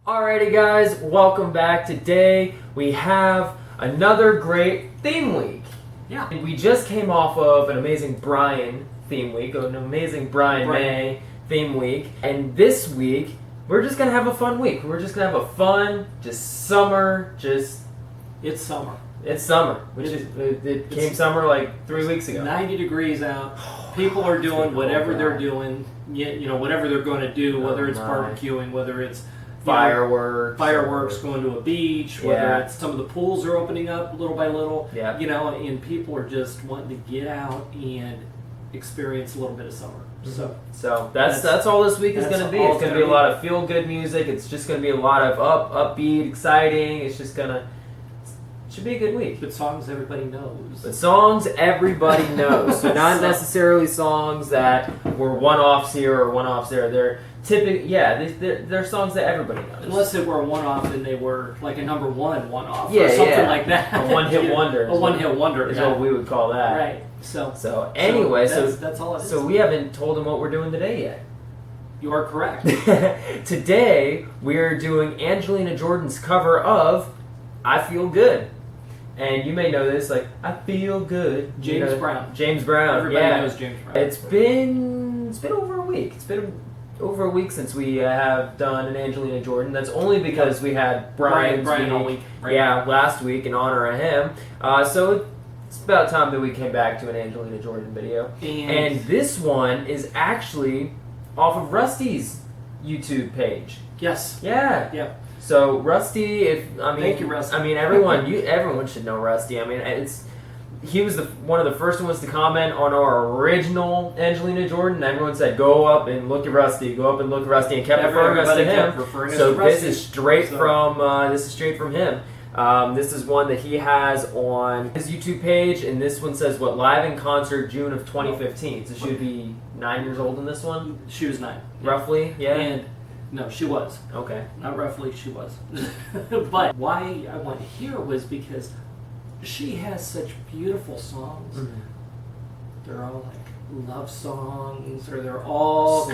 Alrighty guys, welcome back. Today we have another great theme week. Yeah. We just came off of an amazing Brian theme week, an amazing Brian May theme week, and this week we're just gonna have a fun week. We're just gonna have a fun, just summer, It's summer. It's summer. It came summer like 3 weeks ago. 90 degrees out. People are doing whatever they're doing. You know, whatever they're going to do, whether it's barbecuing, whether it's fireworks, going to a beach, whether it's some of the pools are opening up little by little. Yeah. You know, and people are just wanting to get out and experience a little bit of summer. So that's all this week is going to be. It's going to be a lot of feel-good music. It's just going to be a lot of upbeat, exciting. It's just going to... should be a good week. But songs everybody knows. But songs everybody knows. So not necessarily songs that were one-offs here or one-offs there. They're typically, they're songs that everybody knows. Unless they were a one-off and they were like a number one-off or something like that. A one-hit wonder. A one-hit wonder is what we would call that. Right. So anyway, that's all it is. So we haven't told them what we're doing today yet. You are correct. Today we're doing Angelina Jordan's cover of "I Feel Good." And you may know this, like, I feel good. James Brown. James Brown, Everybody knows James Brown. It's been over a week. It's been over a week since we have done an Angelina Jordan. That's only because we had Brian all week. Last week in honor of him. So it's about time that we came back to an Angelina Jordan video. And this one is actually off of Rusty's YouTube page. Yes. Yeah. So Rusty, thank you, Rusty. I mean, everyone should know Rusty. I mean, he was one of the first ones to comment on our original Angelina Jordan. Everyone said, "Go up and look at Rusty. Go up and look at Rusty," and kept referring us to him. So this is straight from him. This is one that he has on his YouTube page, and this one says live in concert June of 2015. So she would be 9 years old in this one. She was 9, roughly. Yeah. And no, she was. Okay. Not roughly, she was. But why I went here was because she has such beautiful songs. Mm-hmm. They're all like love songs, or they're all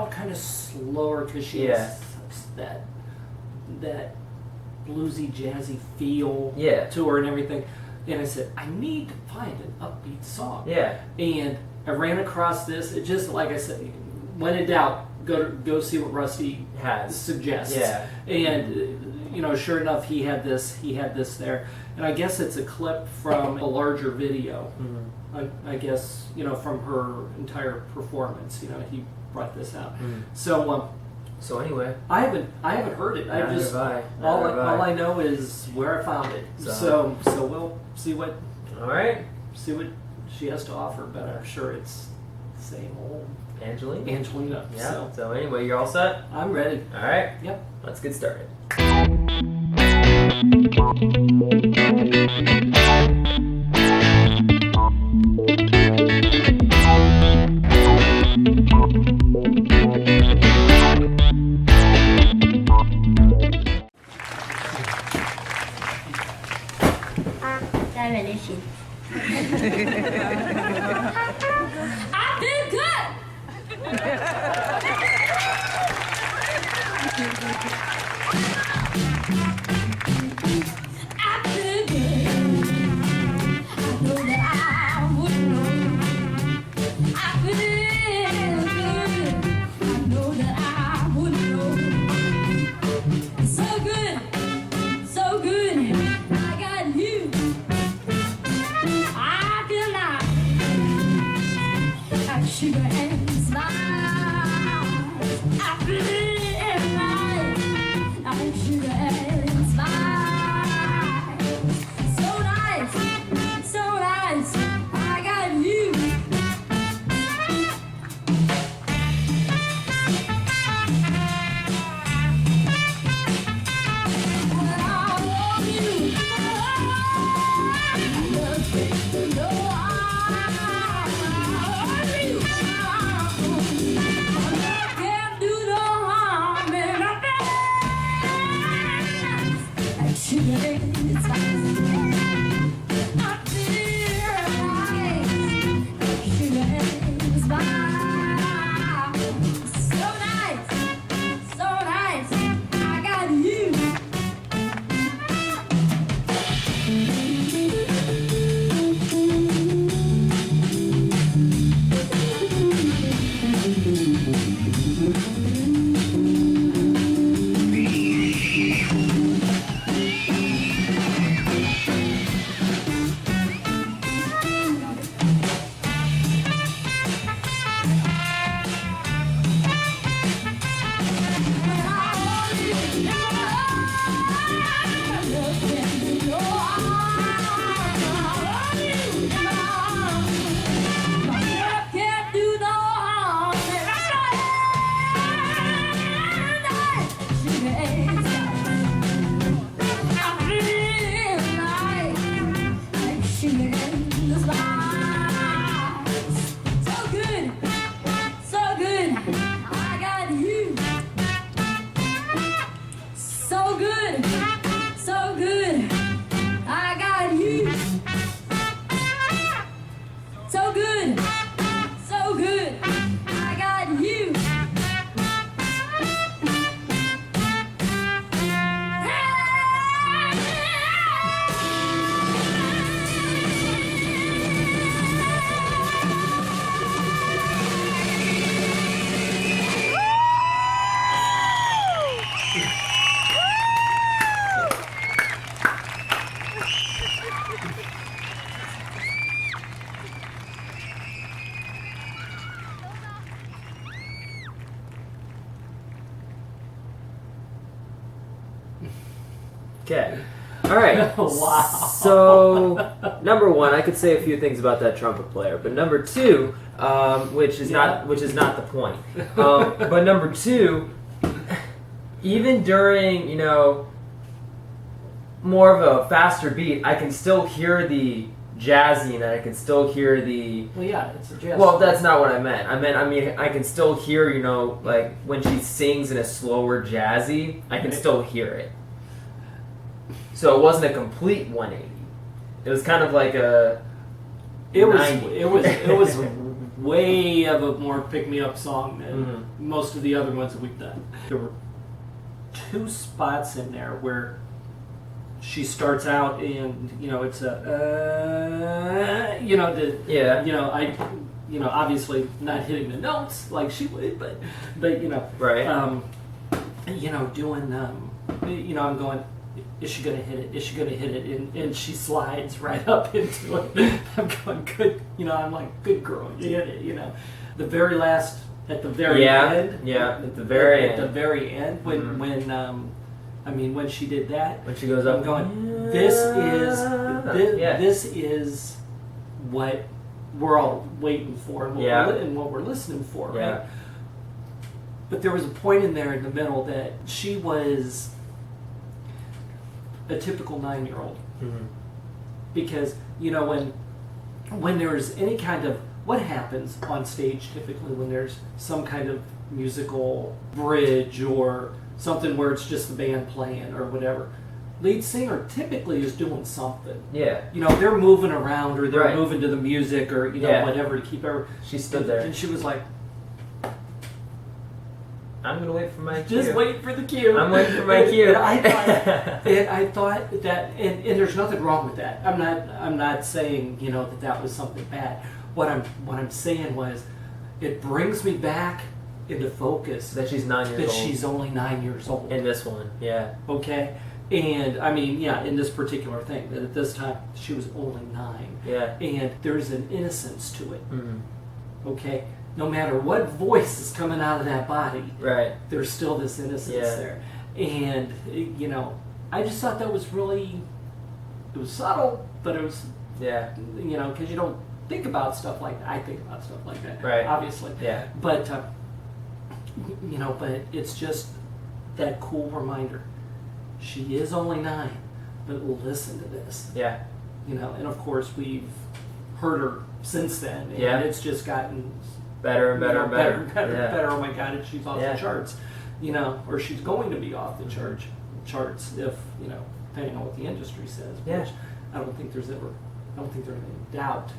kind of slower because she has that bluesy, jazzy feel to her and everything. And I said, I need to find an upbeat song. Yeah. And I ran across this. It just, like I said, when in doubt, go see what Rusty suggests. Yeah. And sure enough, he had this there, and I guess it's a clip from a larger video. Mm-hmm. I guess from her entire performance. He brought this out. Mm-hmm. So anyway, I haven't heard it. All I know is where I found it. So we'll see what she has to offer, but I'm sure it's the same old Angelina. Yeah. So anyway, you're all set? I'm ready. All right. Yep. Let's get started. I feel good. Sugar and spice. I feel right. I'm sugar and spice. So good, so good. I got you. So good, so good. I got you. Okay. All right. Wow. So, number one, I could say a few things about that trumpet player, but number two, which is not the point. But number two, even during more of a faster beat, I can still hear the jazzy, and I can still hear the. Well, yeah, it's a jazz. Well, that's not what I meant. I mean, I can still hear, like when she sings in a slower jazzy, I can still hear it. So it wasn't a complete 180. It was kind of like a. It was way of a more pick-me-up song than most of the other ones that we've done. There were two spots in there where she starts out and it's a obviously not hitting the notes like she would, but right. Doing I'm going. Is she gonna hit it? Is she gonna hit it? And she slides right up into it. I'm going, good. I'm like, good girl, you hit it. The very last, at the very end. Yeah, at the very end. At the very end, when she did that, when she goes up, I'm going, this is what we're all waiting for, and what we're listening for, right? Yeah. But there was a point in there in the middle that she was a typical 9-year-old, because when there's any kind of what happens on stage typically when there's some kind of musical bridge or something where it's just the band playing or whatever, lead singer typically is doing something. Yeah. They're moving around or they're moving to the music or whatever to keep everyone. She stood there and she was like, I'm gonna wait for my cue. Just wait for the cue. I'm waiting for my cue. And I thought that, and there's nothing wrong with that. I'm not saying that was something bad. What I'm saying was, it brings me back into focus that she's 9 years old. That she's only 9 years old in this one. Yeah. Okay. And I mean, in this particular thing, that at this time she was only 9. Yeah. And there's an innocence to it. Okay. No matter what voice is coming out of that body, right? There's still this innocence there, and I just thought that was really, it was subtle, but it was, because you don't think about stuff like that. I think about stuff like that, right? Obviously, yeah. But but it's just that cool reminder. She is only 9, but listen to this, yeah. And of course we've heard her since then, and it's just gotten better and better and better. Better. Oh my God, she's off the charts, or she's going to be off the charts if depending on what the industry says. Which I don't think there's any doubt,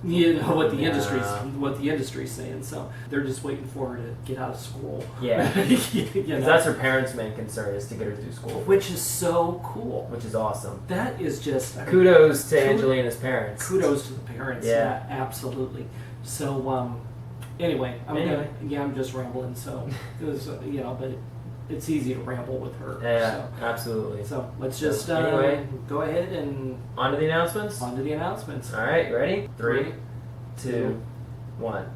what the industry's saying. So they're just waiting for her to get out of school. Yeah, that's her parents' main concern, is to get her through school, which is so cool. Which is awesome. That is just kudos to Angelina's parents. Kudos to the parents. Yeah, absolutely. So. Anyway, I'm just rambling. So it was, but it's easy to ramble with her. Yeah, so, absolutely. So let's just anyway, go ahead and on to the announcements. All right, ready? 3, 2, 1.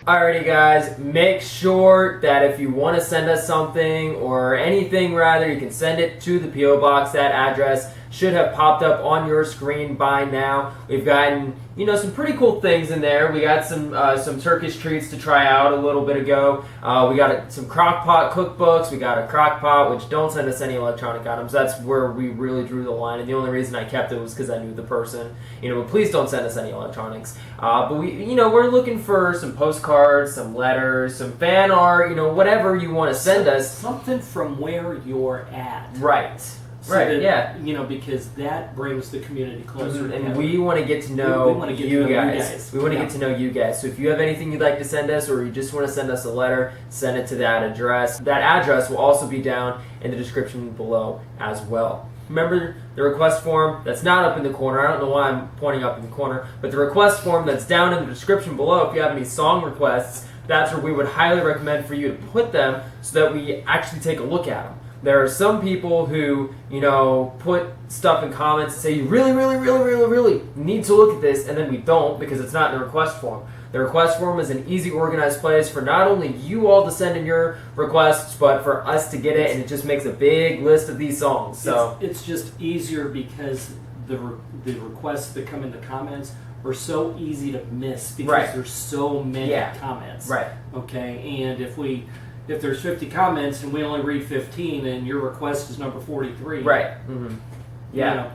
Alrighty guys, make sure that if you want to send us something or anything rather, you can send it to the P.O. Box. That address should have popped up on your screen by now. We've gotten, some pretty cool things in there. We got some Turkish treats to try out a little bit ago. We got some crock pot cookbooks. We got a crock pot, which don't send us any electronic items. That's where we really drew the line, and the only reason I kept it was because I knew the person. But please don't send us any electronics. But we're looking for some postcards, some letters, some fan art, whatever you want to send us. Something from where you're at. Right. So right, that, because that brings the community closer together. And we want to get to know you guys. We want to get to know you guys. So if you have anything you'd like to send us, or you just want to send us a letter, send it to that address. That address will also be down in the description below as well. Remember the request form that's not up in the corner. I don't know why I'm pointing up in the corner, but the request form that's down in the description below, if you have any song requests, that's where we would highly recommend for you to put them so that we actually take a look at them. There are some people who, put stuff in comments and say, you really, really, really, really, really need to look at this, and then we don't because it's not in the request form. The request form is an easy, organized place for not only you all to send in your requests, but for us to get it, and it just makes a big list of these songs. So it's just easier because the requests that come in the comments are so easy to miss because there's so many comments. Right. Okay, and if there's 50 comments and we only read 15 and your request is number 43. Right. Mm-hmm. Yeah.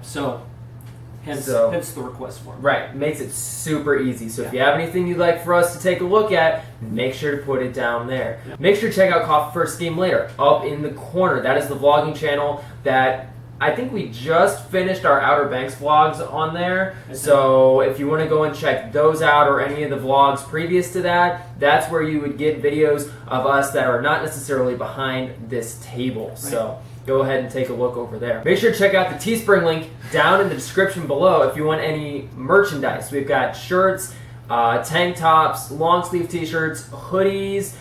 Hence the request form. Right. Makes it super easy. So if you have anything you'd like for us to take a look at, make sure to put it down there. Yeah. Make sure to check out Coffee First Scheme Later up in the corner. That is the vlogging channel that I think we just finished our Outer Banks vlogs on there. So if you want to go and check those out, or any of the vlogs previous to that, that's where you would get videos of us that are not necessarily behind this table. Right. So go ahead and take a look over there. Make sure to check out the Teespring link down in the description below if you want any merchandise. We've got shirts, tank tops, long sleeve t-shirts, hoodies,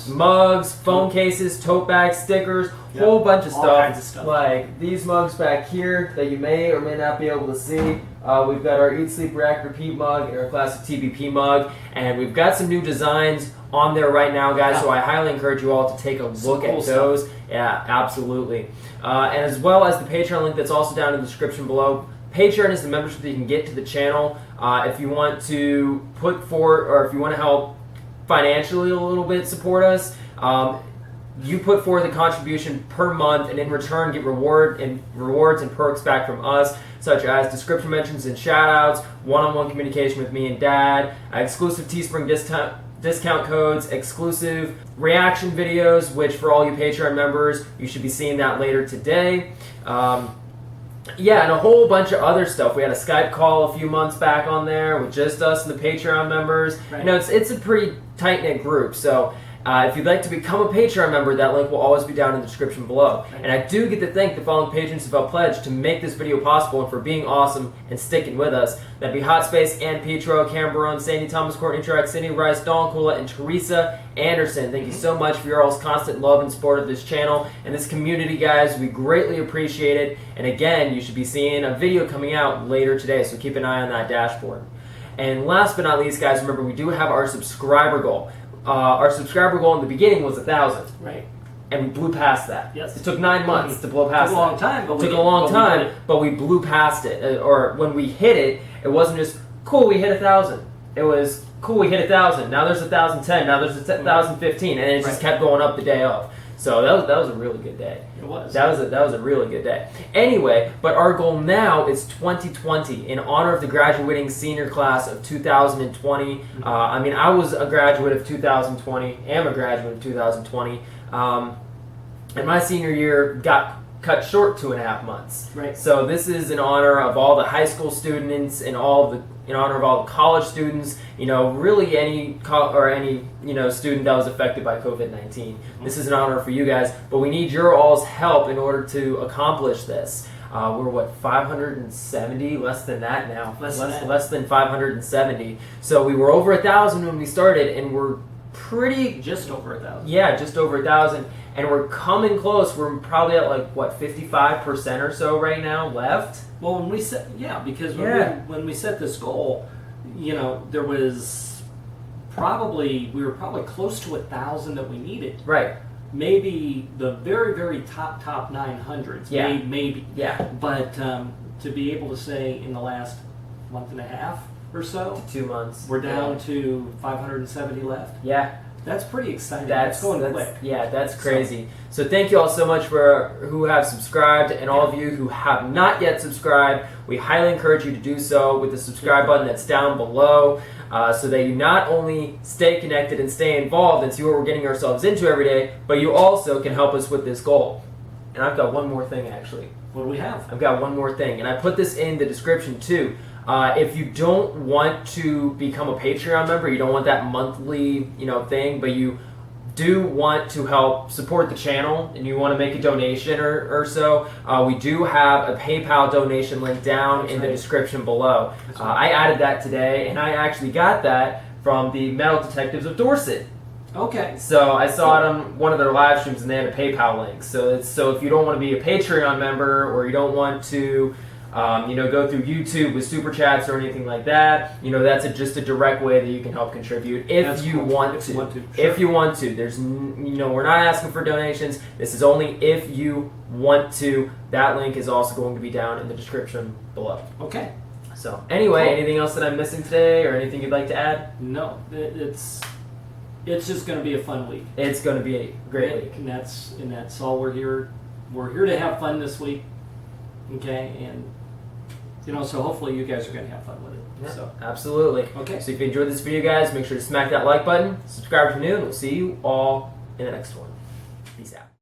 mugs, phone cases, tote bags, stickers, whole bunch of all kinds of stuff. Like these mugs back here that you may or may not be able to see. We've got our Eat, Sleep, React, Repeat mug and our classic TBP mug, and we've got some new designs on there right now, guys. So I highly encourage you all to take a look at those. Yeah, absolutely. And as well as the Patreon link that's also down in the description below. Patreon is the membership that you can get to the channel if you want to put forward, or if you want to help financially a little bit support us. You put forward the contribution per month, and in return get rewards and perks back from us, such as description mentions and shout-outs, one-on-one communication with me and Dad, exclusive Teespring discount codes, exclusive reaction videos, which for all you Patreon members, you should be seeing that later today. And a whole bunch of other stuff. We had a Skype call a few months back on there with just us and the Patreon members. Right. It's a pretty tight-knit group. So if you'd like to become a Patreon member, that link will always be down in the description below. Right. And I do get to thank the following patrons who have pledged to make this video possible and for being awesome and sticking with us. That'd be Hot Space and Petro, Cam, Barone, Sandy, Thomas, Courtney, Track City, Rice, Dawn, Kula, and Teresa Anderson. Thank you so much for your all's constant love and support of this channel and this community, guys. We greatly appreciate it. And again, you should be seeing a video coming out later today, so keep an eye on that dashboard. And last but not least, guys, remember we do have our subscriber goal. Our subscriber goal in the beginning was 1,000. Right. And we blew past that. Yes. It took 9 months to blow past it. Took a long time, but it took a long time, but we blew past it. Or when we hit it, it wasn't just, cool, we hit 1,000. It was, cool, we hit 1,000. Now there's 1,010. Now there's 1,015. And it just kept going up the day of. So that was a really good day. It was. That was a really good day. Anyway, but our goal now is 2020 in honor of the graduating senior class of 2020. I was a graduate of 2020. Am a graduate of 2020. And my senior year got cut short 2.5 months. Right. So this is in honor of all the high school students and in honor of all the college students, really any student that was affected by COVID-19. Mm-hmm. This is an honor for you guys, but we need your all's help in order to accomplish this. We're 570, less than that now. Less than 570. So we were over 1,000 when we started, and we're just over 1,000. Yeah, just over 1,000. And we're coming close. We're probably at 55% or so right now left. Well, when we set when we set this goal, there was we were probably close to 1,000 that we needed. Right. maybe the very, very top 900s. Yeah. Maybe. Yeah. But to be able to say in the last month and a half or so, 2 months, we're down to 570 left. Yeah. That's pretty exciting. That's going quick. Yeah, that's crazy. So thank you all so much for who have subscribed, and all of you who have not yet subscribed. We highly encourage you to do so with the subscribe button that's down below, so that you not only stay connected and stay involved and see what we're getting ourselves into every day, but you also can help us with this goal. And I've got one more thing, actually. What do we have? I've got one more thing, and I put this in the description too. If you don't want to become a Patreon member, you don't want that monthly, thing, but you do want to help support the channel and you want to make a donation or so, we do have a PayPal donation link down in the description below. I added that today, and I actually got that from the Metal Detectives of Dorset. Okay. So I saw it on one of their live streams, and they had a PayPal link. So if you don't want to be a Patreon member, or you don't want to go through YouTube with super chats or anything like that, that's just a direct way that you can help contribute if you want to. Sure. If you want to. There's, we're not asking for donations. This is only if you want to. That link is also going to be down in the description below. Okay. So anyway, Anything else that I'm missing today, or anything you'd like to add? No, it's just going to be a fun week. It's going to be a great week, and that's all we're here. We're here to have fun this week. Okay, and so hopefully you guys are going to have fun with it. Yeah, so absolutely. Okay. So if you enjoyed this video, guys, make sure to smack that like button, subscribe if you're new, and we'll see you all in the next one. Peace out.